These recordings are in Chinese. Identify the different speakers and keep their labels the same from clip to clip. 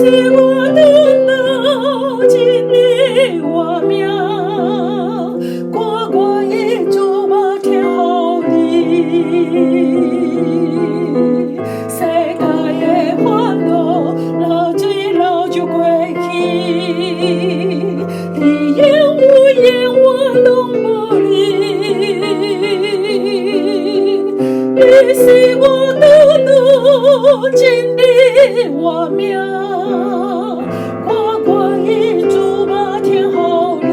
Speaker 1: 是我的脑筋里画面，关关一竹马天后里。世界的烦恼，老几老就过去，你言我言我拢无理。你是我的脑筋里画面，关关一竹马天后里。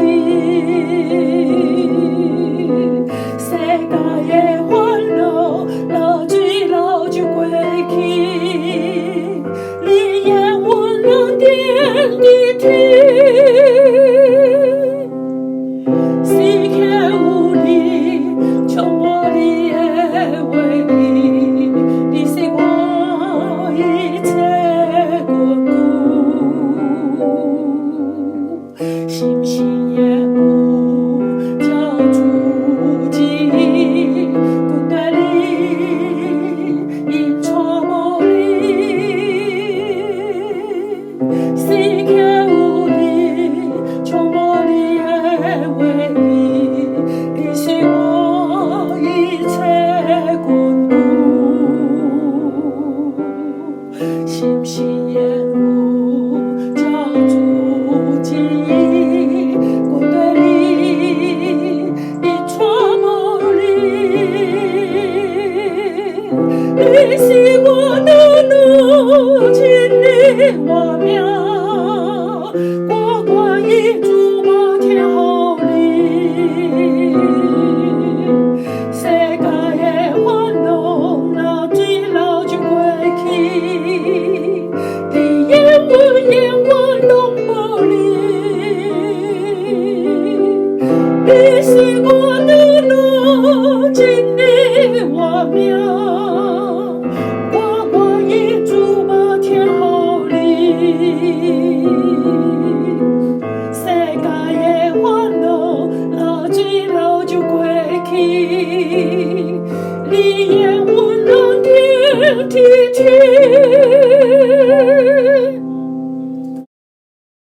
Speaker 1: 世界的烦恼，老几老就过去，你言我能点的天。世界有你，充满你的话语，你是我一切眷顾，心心也不叫自己，不对你，因错无理。世界有你，充满你的话语，你是我一切眷顾，心心也不叫自己，不对你，因错无理。你是我的脑筋里画面，关关一竹马天后里。世界的烦恼，老几老就过去，你言我言我拢无理。你是我的脑筋里画面，关关一竹马天后里。世界的烦恼，老几老就过去，你言我能点的天。